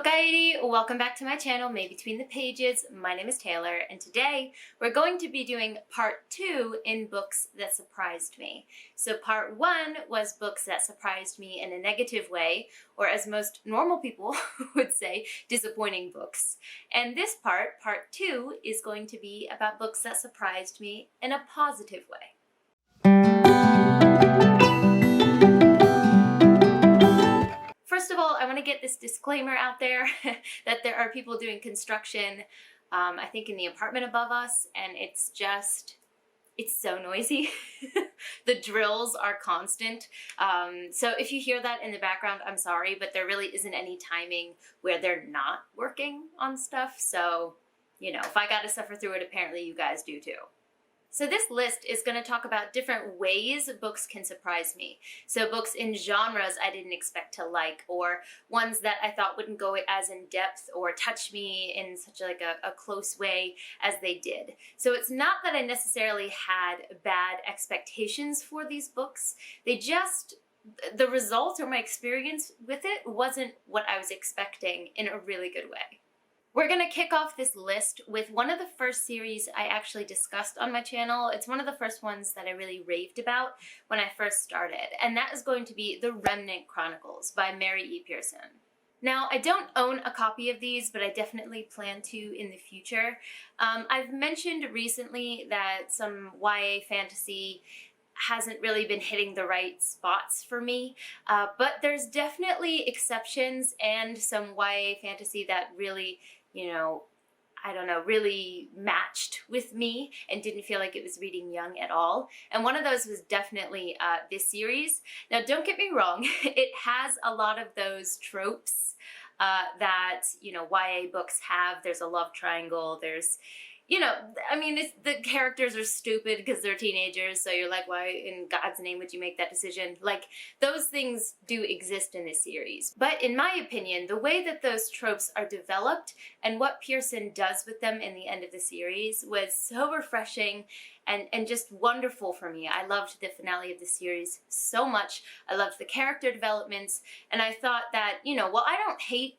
Okay, welcome back to my channel, May Between the Pages. My name is Taylor, and today we're going to be doing part 2 in books that surprised me. So part 1 was books that surprised me in a negative way, or as most normal people would say, disappointing books. And this part 2, is going to be about books that surprised me in a positive way. First of all, I want to get this disclaimer out there that there are people doing construction, I think in the apartment above us, and it's so noisy. The drills are constant. So if you hear that in the background, I'm sorry, but there really isn't any timing where they're not working on stuff. So, you know, if I got to suffer through it, apparently you guys do too. So this list is going to talk about different ways books can surprise me. So books in genres I didn't expect to like, or ones that I thought wouldn't go as in depth or touch me in such like a close way as they did. So it's not that I necessarily had bad expectations for these books. The result or my experience with it wasn't what I was expecting in a really good way. We're going to kick off this list with one of the first series I actually discussed on my channel. It's one of the first ones that I really raved about when I first started, and that is going to be the Remnant Chronicles by Mary E. Pearson. Now, I don't own a copy of these, but I definitely plan to in the future. I've mentioned recently that some YA fantasy hasn't really been hitting the right spots for me, but there's definitely exceptions and some YA fantasy that really, really matched with me and didn't feel like it was reading young at all. And one of those was definitely this series. Now, don't get me wrong, it has a lot of those tropes that, YA books have. There's a love triangle, there's the characters are stupid because they're teenagers, so you're like, why in God's name would you make that decision? Like, those things do exist in this series. But in my opinion, the way that those tropes are developed and what Pearson does with them in the end of the series was so refreshing and just wonderful for me. I loved the finale of the series so much. I loved the character developments, and I thought that, I don't hate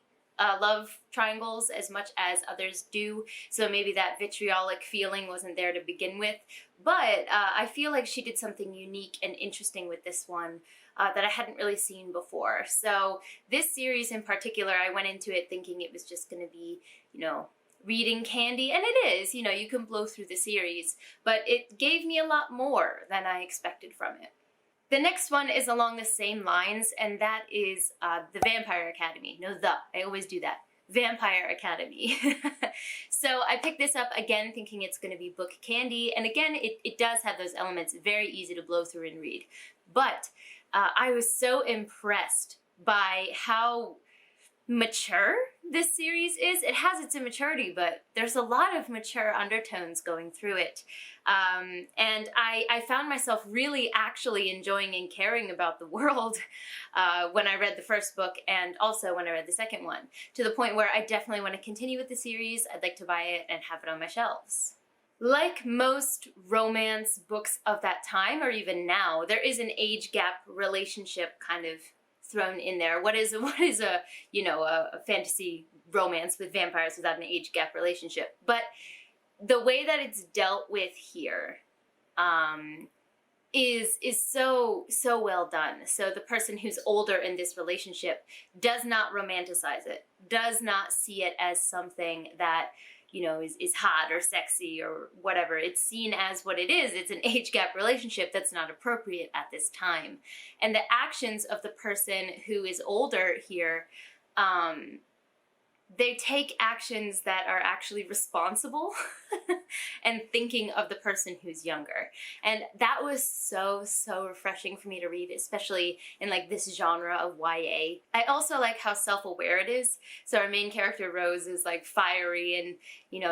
love triangles as much as others do, so maybe that vitriolic feeling wasn't there to begin with, but I feel like she did something unique and interesting with this one that I hadn't really seen before. So this series in particular, I went into it thinking it was just going to be, reading candy, and it is, you can blow through the series, but it gave me a lot more than I expected from it. The next one is along the same lines, and that is the Vampire Academy. I always do that. Vampire Academy. So I picked this up again thinking it's going to be book candy, and again, it does have those elements, very easy to blow through and read. But I was so impressed by how mature this series is. It has its immaturity, but there's a lot of mature undertones going through it. And I found myself really actually enjoying and caring about the world when I read the first book, and also when I read the second one, to the point where I definitely want to continue with the series. I'd like to buy it and have it on my shelves. Like most romance books of that time, or even now, there is an age gap relationship kind of thrown in there. What is a fantasy romance with vampires without an age gap relationship? But the way that it's dealt with here is so well done. So the person who's older in this relationship does not romanticize it, does not see it as something that is hot or sexy or whatever. It's seen as what it is. It's an age gap relationship that's not appropriate at this time. And the actions of the person who is older here, they take actions that are actually responsible and thinking of the person who's younger. And that was so refreshing for me to read, especially in like this genre of YA. I also like how self-aware it is. So our main character, Rose, is like fiery and,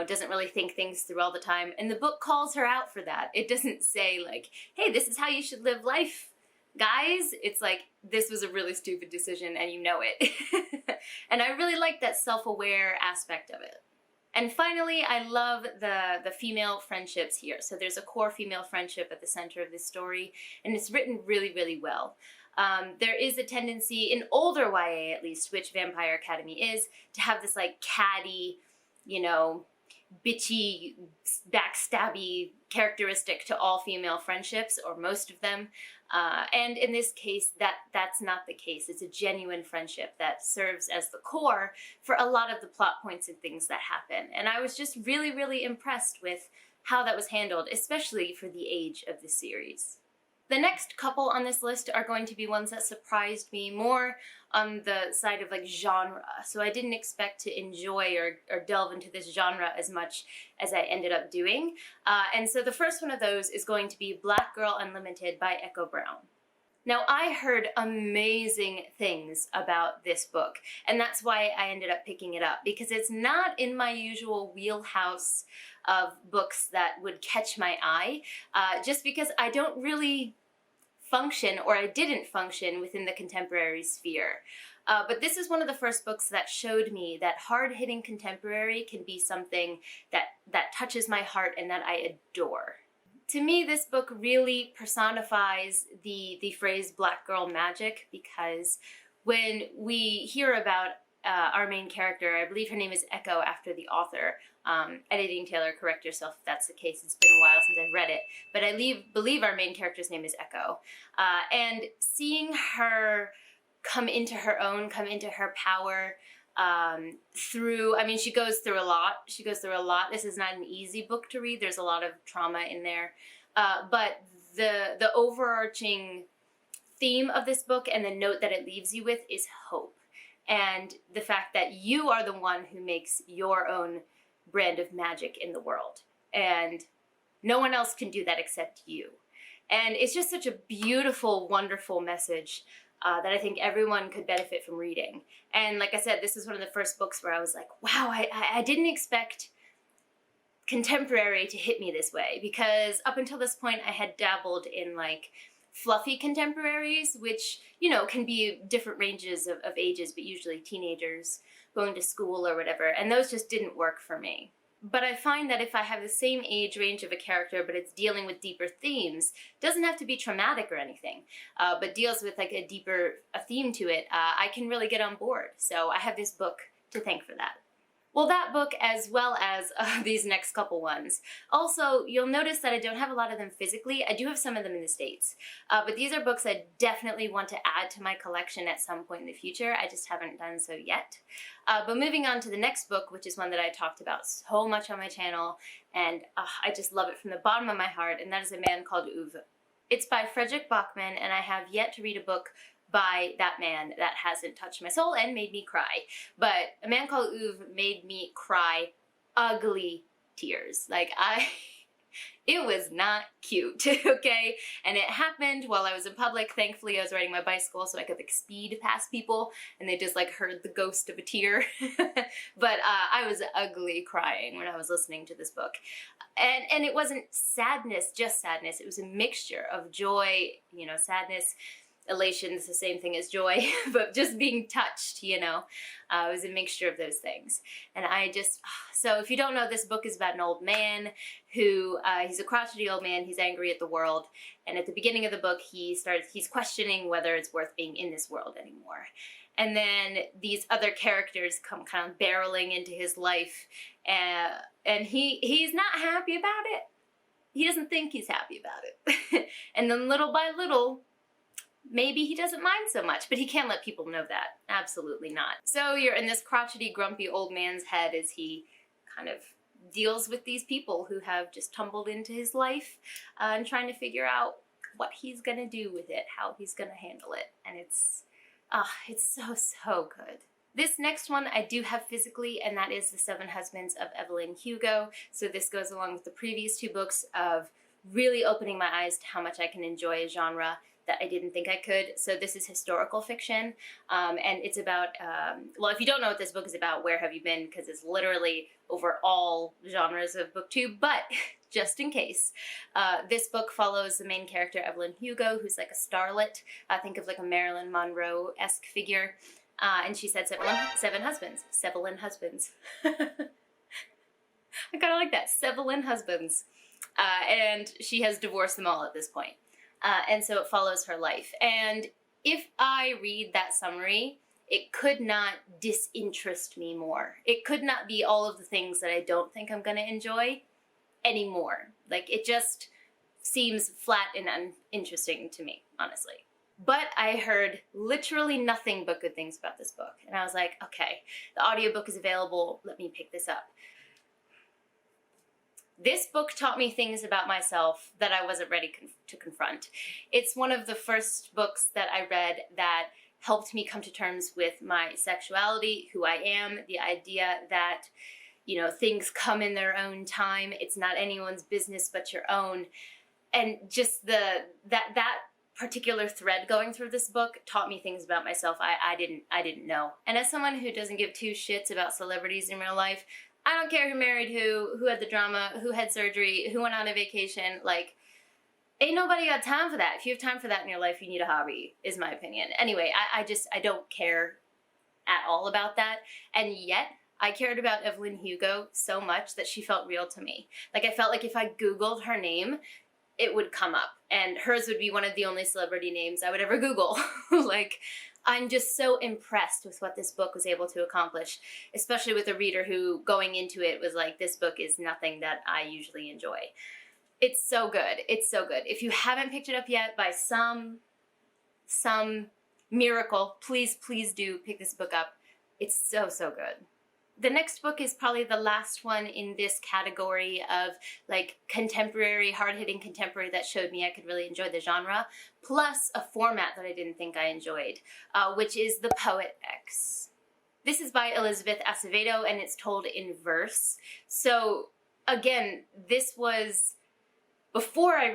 doesn't really think things through all the time. And the book calls her out for that. It doesn't say like, hey, this is how you should live life, guys. It's like, this was a really stupid decision and you know it. And I really like that self-aware aspect of it. And finally, I love the female friendships here. So there's a core female friendship at the center of this story, and it's written really well. there is a tendency, in older YA at least, which Vampire Academy is, to have this like catty, you know, bitchy, backstabby characteristic to all female friendships, or most of them. And in this case, that's not the case. It's a genuine friendship that serves as the core for a lot of the plot points and things that happen. And I was just really, really impressed with how that was handled, especially for the age of the series. The next couple on this list are going to be ones that surprised me more on the side of like genre. So I didn't expect to enjoy or delve into this genre as much as I ended up doing. And so the first one of those is going to be Black Girl Unlimited by Echo Brown. Now, I heard amazing things about this book, and that's why I ended up picking it up, because it's not in my usual wheelhouse of books that would catch my eye, just because I don't really function, or I didn't function, within the contemporary sphere. But this is one of the first books that showed me that hard-hitting contemporary can be something that touches my heart and that I adore. To me, this book really personifies the phrase Black Girl Magic, because when we hear about our main character, I believe her name is Echo after the author. Editing Taylor, correct yourself if that's the case. It's been a while since I've read it. But I believe our main character's name is Echo. And seeing her come into her own, come into her power, through, I mean, she goes through a lot. She goes through a lot. This is not an easy book to read. There's a lot of trauma in there. But the overarching theme of this book and the note that it leaves you with is hope. And the fact that you are the one who makes your own brand of magic in the world. And no one else can do that except you. And it's just such a beautiful, wonderful message that I think everyone could benefit from reading. And like I said, this is one of the first books where I was like, wow, I didn't expect contemporary to hit me this way, because up until this point I had dabbled in like fluffy contemporaries, which, you know, can be different ranges of ages, but usually teenagers going to school or whatever, and those just didn't work for me. But I find that if I have the same age range of a character, but it's dealing with deeper themes, doesn't have to be traumatic or anything, but deals with like a theme to it, I can really get on board. So I have this book to thank for that. Well, that book, as well as these next couple ones. Also, you'll notice that I don't have a lot of them physically. I do have some of them in the States. But these are books I definitely want to add to my collection at some point in the future. I just haven't done so yet. But moving on to the next book, which is one that I talked about so much on my channel, and I just love it from the bottom of my heart, and that is A Man Called Ove. It's by Fredrik Backman, and I have yet to read a book by that man that hasn't touched my soul and made me cry. But A Man Called Ove made me cry ugly tears. Like, it was not cute, okay? And it happened while I was in public. Thankfully, I was riding my bicycle so I could like speed past people, and they just like heard the ghost of a tear. But I was ugly crying when I was listening to this book. And it wasn't sadness, just sadness. It was a mixture of joy, you know, sadness, elation is the same thing as joy, but just being touched, you know, it was a mixture of those things. And I just, so if you don't know, this book is about an old man who, he's a crotchety old man, he's angry at the world, and at the beginning of the book, he's questioning whether it's worth being in this world anymore. And then these other characters come kind of barreling into his life, and he's not happy about it. He doesn't think he's happy about it. And then little by little, maybe he doesn't mind so much, but he can't let people know that. Absolutely not. So you're in this crotchety, grumpy old man's head as he kind of deals with these people who have just tumbled into his life, and trying to figure out what he's gonna do with it, how he's gonna handle it. And it's so, so good. This next one I do have physically, and that is The Seven Husbands of Evelyn Hugo. So this goes along with the previous two books of really opening my eyes to how much I can enjoy a genre that I didn't think I could. So this is historical fiction, and it's about, well, if you don't know what this book is about, where have you been? Because it's literally over all genres of booktube, but just in case. This book follows the main character, Evelyn Hugo, who's like a starlet. Think of like a Marilyn Monroe-esque figure. And she's had seven husbands. Sevelin husbands. I kind of like that. Sevelin husbands. And she has divorced them all at this point. And so it follows her life. And if I read that summary, it could not disinterest me more. It could not be all of the things that I don't think I'm gonna enjoy anymore. Like, it just seems flat and uninteresting to me, honestly. But I heard literally nothing but good things about this book. And I was like, okay, the audiobook is available, let me pick this up. This book taught me things about myself that I wasn't ready to confront. It's one of the first books that I read that helped me come to terms with my sexuality, who I am, the idea that, you know, things come in their own time. It's not anyone's business but your own. And just that particular thread going through this book taught me things about myself I didn't know. And as someone who doesn't give two shits about celebrities in real life, I don't care who married who had the drama, who had surgery, who went on a vacation, like, ain't nobody got time for that. If you have time for that in your life, you need a hobby, is my opinion. Anyway, I don't care at all about that. And yet, I cared about Evelyn Hugo so much that she felt real to me. Like, I felt like if I Googled her name, it would come up. And hers would be one of the only celebrity names I would ever Google. Like, I'm just so impressed with what this book was able to accomplish, especially with a reader who, going into it, was like, this book is nothing that I usually enjoy. It's so good. It's so good. If you haven't picked it up yet by some miracle, please do pick this book up. It's so good. The next book is probably the last one in this category of like contemporary, hard-hitting contemporary that showed me I could really enjoy the genre, plus a format that I didn't think I enjoyed, which is The Poet X. This is by Elizabeth Acevedo, and it's told in verse. So again, this was before I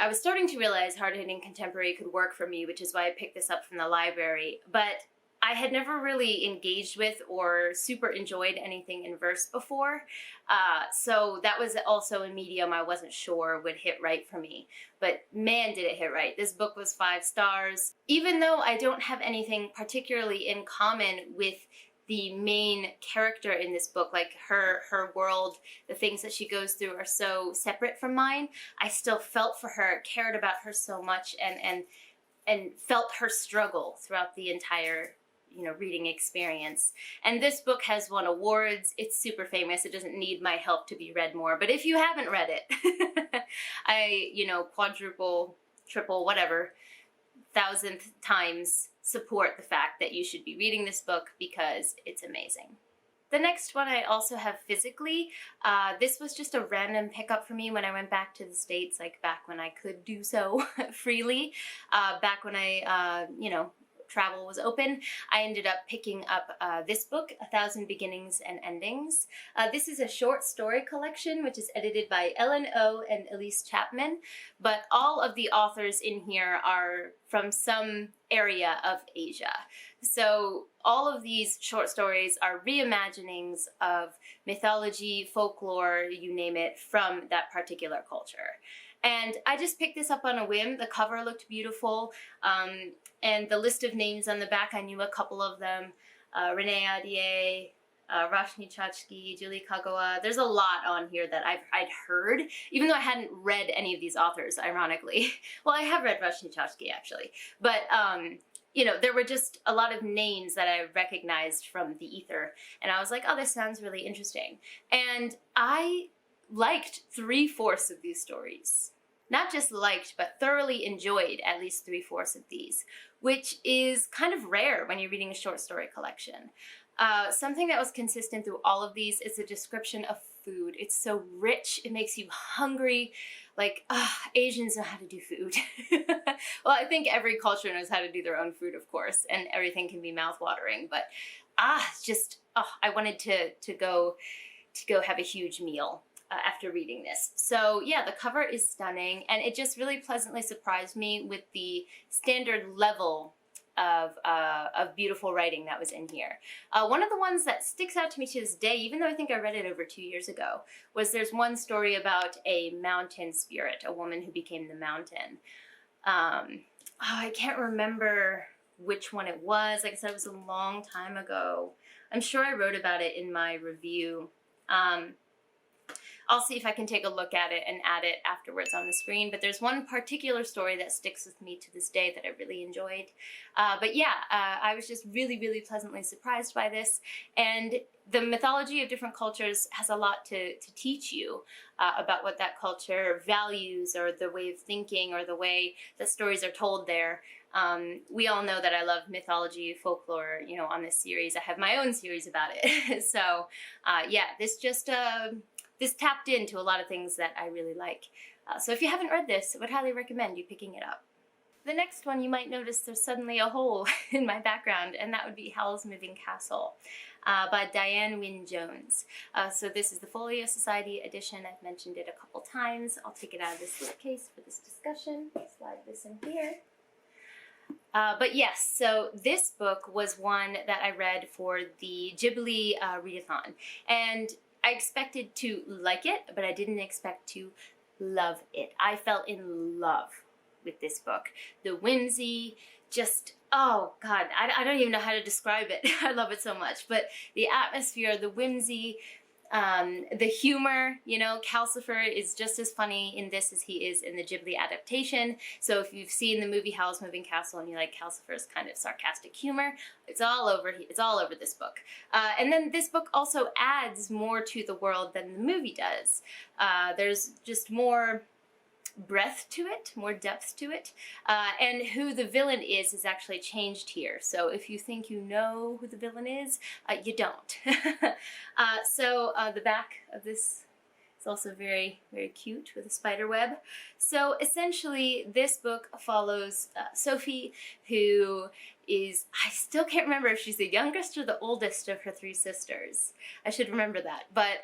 was starting to realize hard-hitting contemporary could work for me, which is why I picked this up from the library. But I had never really engaged with or super enjoyed anything in verse before. So that was also a medium I wasn't sure would hit right for me. But man, did it hit right. This book was 5 stars. Even though I don't have anything particularly in common with the main character in this book, like her world, the things that she goes through are so separate from mine, I still felt for her, cared about her so much, and felt her struggle throughout the entire reading experience. And this book has won awards. It's super famous. It doesn't need my help to be read more. But if you haven't read it, I, quadruple, triple, whatever, 1,000th times support the fact that you should be reading this book because it's amazing. The next one I also have physically. This was just a random pickup for me when I went back to the States, like back when I could do so freely, back when I, travel was open. I ended up picking up this book, 1,000 Beginnings and Endings. This is a short story collection, which is edited by Ellen O. and Elise Chapman, but all of the authors in here are from some area of Asia. So all of these short stories are reimaginings of mythology, folklore, you name it, from that particular culture. And I just picked this up on a whim. The cover looked beautiful, and the list of names on the back, I knew a couple of them. Renee Adier, Roshni Chachki, Julie Kagawa. There's a lot on here that I'd heard, even though I hadn't read any of these authors, ironically. Well, I have read Roshni Chachki, actually. But, there were just a lot of names that I recognized from the ether. And I was like, oh, this sounds really interesting. And I liked 3/4 of these stories. Not just liked, but thoroughly enjoyed at least 3/4 of these, which is kind of rare when you're reading a short story collection. Something that was consistent through all of these is the description of food. It's so rich, it makes you hungry. Like, Asians know how to do food. Well, I think every culture knows how to do their own food, of course, and everything can be mouth-watering, but I wanted to go have a huge meal after reading this. So yeah, the cover is stunning, and it just really pleasantly surprised me with the standard level of beautiful writing that was in here. One of the ones that sticks out to me to this day, even though I think I read it over 2 years ago, was there's one story about a mountain spirit, a woman who became the mountain. I can't remember which one it was. Like I said, it was a long time ago. I'm sure I wrote about it in my review. I'll see if I can take a look at it and add it afterwards on the screen. But there's one particular story that sticks with me to this day that I really enjoyed. But yeah, I was just really, really pleasantly surprised by this. And the mythology of different cultures has a lot to teach you about what that culture values, or the way of thinking, or the way that stories are told there. We all know that I love mythology, folklore, you know, on this series. I have my own series about it. So yeah, this just, this tapped into a lot of things that I really like. So if you haven't read this, I would highly recommend you picking it up. The next one, you might notice there's suddenly a hole in my background, and that would be Howl's Moving Castle by Dianne Wynne Jones. So this is the Folio Society edition. I've mentioned it a couple times. I'll take it out of this bookcase for this discussion. Slide this in here. But yes, so this book was one that I read for the Ghibli readathon, and I expected to like it, but I didn't expect to love it. I fell in love with this book. The whimsy, just, oh God, I don't even know how to describe it. I love it so much. But the atmosphere, the whimsy, the humor, you know, Calcifer is just as funny in this as he is in the Ghibli adaptation. So if you've seen the movie Howl's Moving Castle and you like Calcifer's kind of sarcastic humor, it's all over this book. And then this book also adds more to the world than the movie does. There's just more breadth to it, more depth to it, and who the villain is actually changed here. So if you think you know who the villain is, you don't. So the back of this is also very, very cute with a spider web. So essentially this book follows Sophie, who is, I still can't remember if she's the youngest or the oldest of her three sisters. I should remember that. But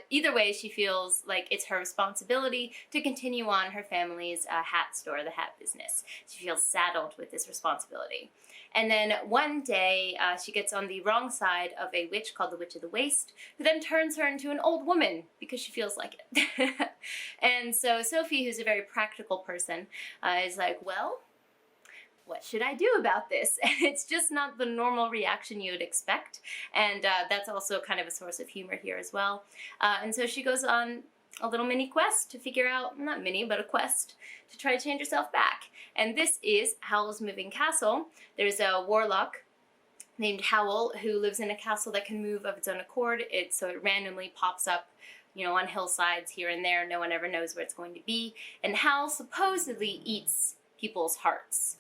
either way, she feels like it's her responsibility to continue on her family's hat store, the hat business. She feels saddled with this responsibility. And then one day, she gets on the wrong side of a witch called the Witch of the Waste, who then turns her into an old woman because she feels like it. And so Sophie, who's a very practical person, is like, well, what should I do about this? And it's just not the normal reaction you would expect. And that's also kind of a source of humor here as well. And so she goes on a little mini quest to figure out, not mini, but a quest to try to change herself back. And this is Howl's Moving Castle. There's a warlock named Howl who lives in a castle that can move of its own accord. So it randomly pops up, you know, on hillsides here and there. No one ever knows where it's going to be. And Howl supposedly eats people's hearts.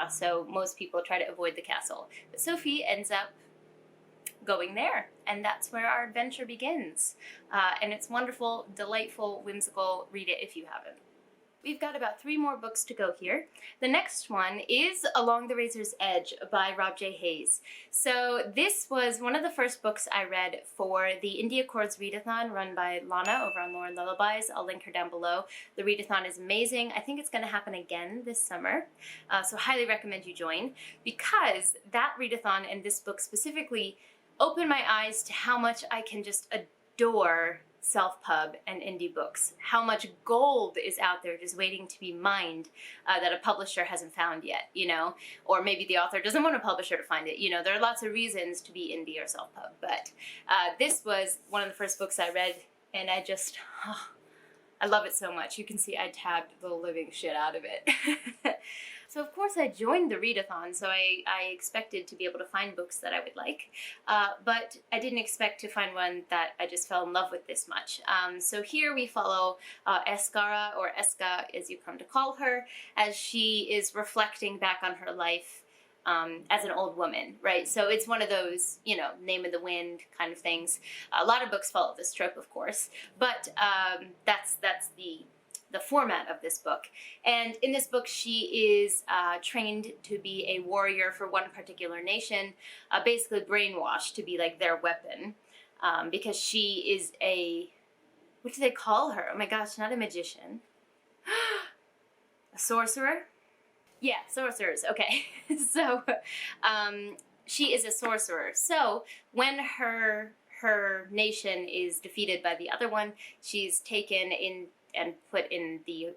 So most people try to avoid the castle. But Sophie ends up going there, and that's where our adventure begins. And it's wonderful, delightful, whimsical. Read it if you haven't. We've got about 3 more books to go here. The next one is Along the Razor's Edge by Rob J. Hayes. So this was one of the first books I read for the India Chords Readathon run by Lana over on Lauren Lullabies. I'll link her down below. The readathon is amazing. I think it's going to happen again this summer, so highly recommend you join, because that readathon and this book specifically opened my eyes to how much I can just adore self-pub and indie books. How much gold is out there just waiting to be mined that a publisher hasn't found yet, you know? Or maybe the author doesn't want a publisher to find it. You know, there are lots of reasons to be indie or self-pub, but this was one of the first books I read, and I just, I love it so much. You can see I tabbed the living shit out of it. So of course I joined the readathon, so I expected to be able to find books that I would like, but I didn't expect to find one that I just fell in love with this much. So here we follow Eskara, or Eska as you come to call her, as she is reflecting back on her life as an old woman, right? So it's one of those, you know, Name of the Wind kind of things. A lot of books follow this trope, of course, but that's the format of this book. And in this book, she is trained to be a warrior for one particular nation, basically brainwashed to be like their weapon, because she is a, what do they call her? Oh my gosh, not a magician. A sorcerer? Yeah, sorcerers, okay. So she is a sorcerer. So when her nation is defeated by the other one, she's taken in and put in the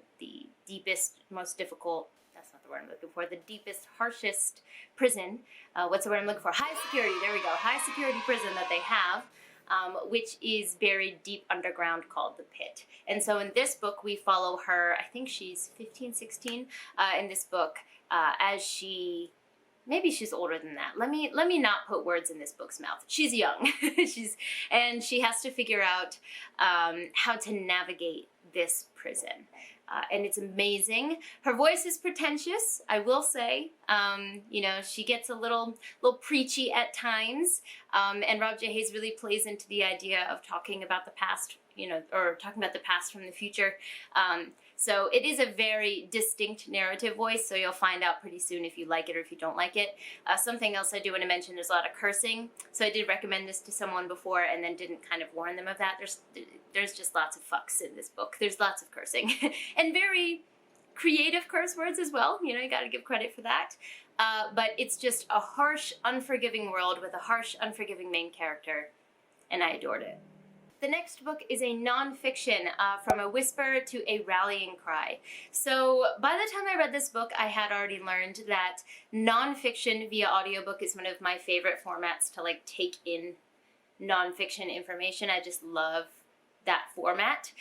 deepest, most difficult, that's not the word I'm looking for, the deepest, harshest prison. What's the word I'm looking for? High security, there we go, high security prison that they have. which is buried deep underground called the Pit. And so in this book, we follow her, I think she's 15, 16 in this book, as she... Maybe she's older than that. Let me not put words in this book's mouth. She's young. And she has to figure out how to navigate this prison. And it's amazing. Her voice is pretentious, I will say. You know, she gets a little preachy at times. And Rob J. Hayes really plays into the idea of talking about the past, you know, or talking about the past from the future. So it is a very distinct narrative voice, so you'll find out pretty soon if you like it or if you don't like it. Something else I do want to mention, there's a lot of cursing. So I did recommend this to someone before and then didn't kind of warn them of that. There's just lots of fucks in this book. There's lots of cursing. And very creative curse words as well. You know, you gotta give credit for that. But it's just a harsh, unforgiving world with a harsh, unforgiving main character, and I adored it. The next book is a nonfiction, From a Whisper to a Rallying Cry. So by the time I read this book, I had already learned that nonfiction via audiobook is one of my favorite formats to like take in nonfiction information. I just love that format.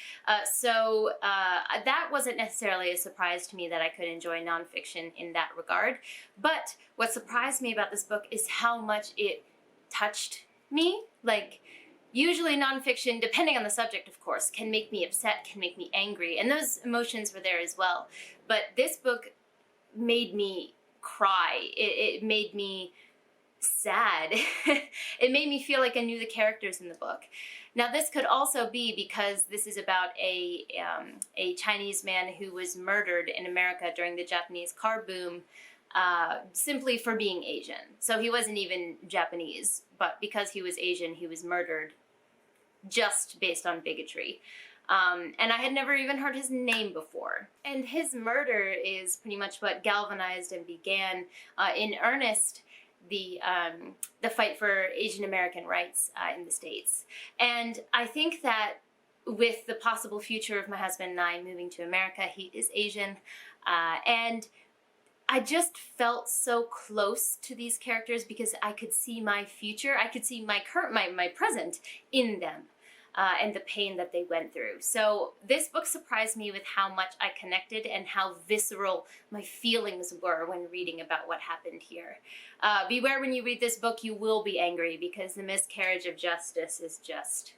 So that wasn't necessarily a surprise to me that I could enjoy nonfiction in that regard. But what surprised me about this book is how much it touched me. Like, usually nonfiction, depending on the subject, of course, can make me upset, can make me angry, and those emotions were there as well. But this book made me cry. It made me sad. It made me feel like I knew the characters in the book. Now, this could also be because this is about a Chinese man who was murdered in America during the Japanese car boom, simply for being Asian. So he wasn't even Japanese, but because he was Asian, he was murdered just based on bigotry. And I had never even heard his name before. And his murder is pretty much what galvanized and began in earnest the fight for Asian American rights in the States. And I think that with the possible future of my husband and I moving to America, he is Asian, and I just felt so close to these characters because I could see my future. I could see my present in them, and the pain that they went through. So this book surprised me with how much I connected and how visceral my feelings were when reading about what happened here. Beware when you read this book, you will be angry because the miscarriage of justice is just...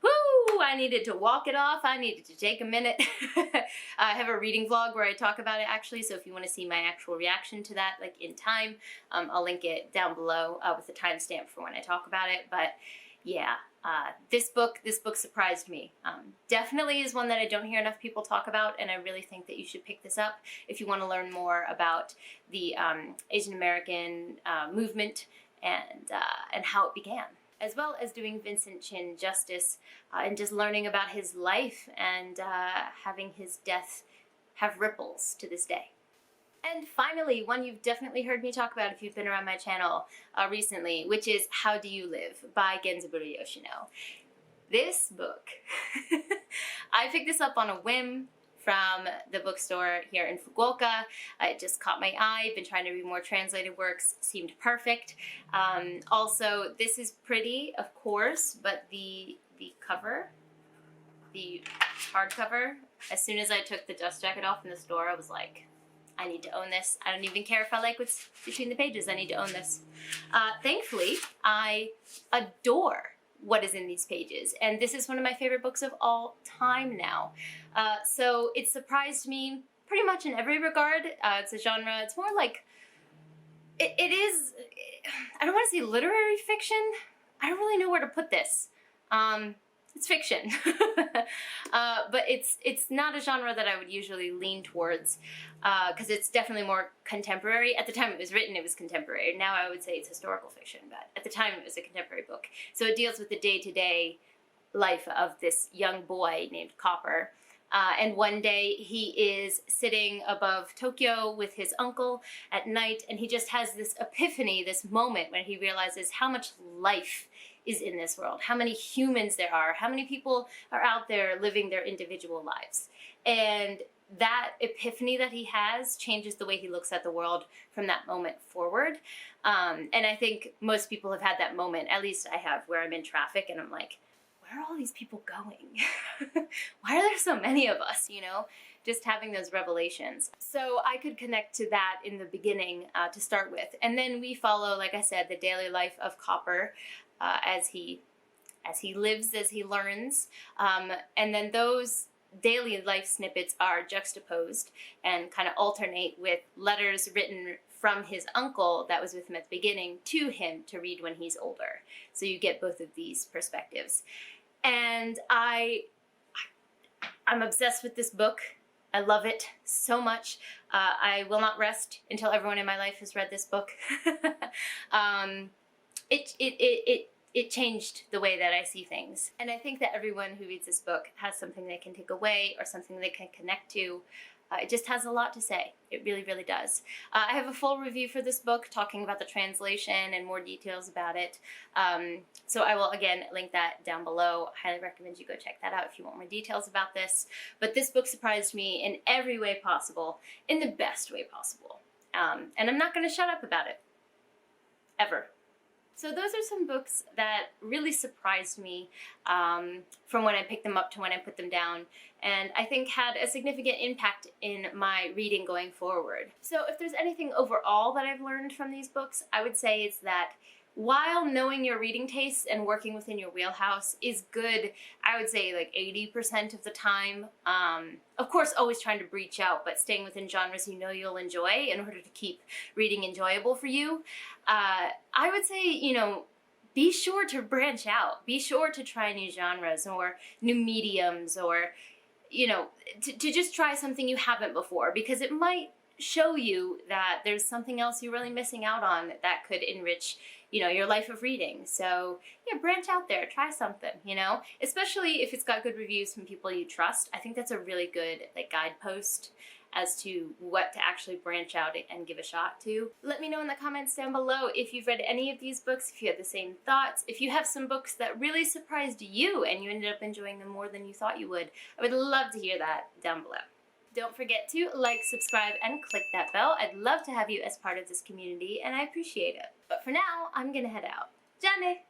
woo! I needed to walk it off. I needed to take a minute. I have a reading vlog where I talk about it actually, so if you want to see my actual reaction to that, like in time, I'll link it down below with a timestamp for when I talk about it. But yeah, this book surprised me. Definitely is one that I don't hear enough people talk about, and I really think that you should pick this up if you want to learn more about the Asian American movement and how it began, as well as doing Vincent Chin justice and just learning about his life and having his death have ripples to this day. And finally, one you've definitely heard me talk about if you've been around my channel recently, which is How Do You Live by Genzaburo Yoshino. This book, I picked this up on a whim from the bookstore here in Fukuoka. It just caught my eye. I've been trying to read more translated works. Seemed perfect. Also, this is pretty, of course, but the cover, the hardcover, as soon as I took the dust jacket off in the store, I was like, I need to own this. I don't even care if I like what's between the pages. I need to own this. Thankfully, I adore what is in these pages, and this is one of my favorite books of all time now. So it surprised me pretty much in every regard. It's a genre, it's more like, it is, I don't want to say literary fiction. I don't really know where to put this. It's fiction. But it's not a genre that I would usually lean towards, because it's definitely more contemporary. At the time it was written, it was contemporary. Now I would say it's historical fiction, but at the time it was a contemporary book. So it deals with the day-to-day life of this young boy named Copper. And one day he is sitting above Tokyo with his uncle at night, and he just has this epiphany, this moment when he realizes how much life is in this world, how many humans there are, how many people are out there living their individual lives. And that epiphany that he has changes the way he looks at the world from that moment forward. And I think most people have had that moment, at least I have, where I'm in traffic and I'm like, where are all these people going? Why are there so many of us, you know? Just having those revelations. So I could connect to that in the beginning to start with. And then we follow, like I said, the daily life of Copper as he lives, as he learns. And then those daily life snippets are juxtaposed and kind of alternate with letters written from his uncle that was with him at the beginning to him to read when he's older. So you get both of these perspectives. And I'm obsessed with this book. I love it so much. I will not rest until everyone in my life has read this book. It changed the way that I see things. And I think that everyone who reads this book has something they can take away or something they can connect to. It just has a lot to say. It really, really does. I have a full review for this book talking about the translation and more details about it. So I will, again, link that down below. I highly recommend you go check that out if you want more details about this. But this book surprised me in every way possible, in the best way possible. And I'm not going to shut up about it. Ever. So those are some books that really surprised me from when I picked them up to when I put them down, and I think had a significant impact in my reading going forward. So if there's anything overall that I've learned from these books, I would say it's that while knowing your reading tastes and working within your wheelhouse is good, I would say like 80% of the time. Of course, always trying to breach out, but staying within genres you know you'll enjoy in order to keep reading enjoyable for you. I would say, you know, be sure to branch out. Be sure to try new genres or new mediums or, you know, to just try something you haven't before, because it might show you that there's something else you're really missing out on that could enrich, you know, your life of reading. So yeah, branch out there, try something, you know, especially if it's got good reviews from people you trust. I think that's a really good like guidepost as to what to actually branch out and give a shot to. Let me know in the comments down below if you've read any of these books, if you had the same thoughts, if you have some books that really surprised you and you ended up enjoying them more than you thought you would. I would love to hear that down below. Don't forget to like, subscribe, and click that bell. I'd love to have you as part of this community, and I appreciate it. But for now, I'm gonna head out. Johnny!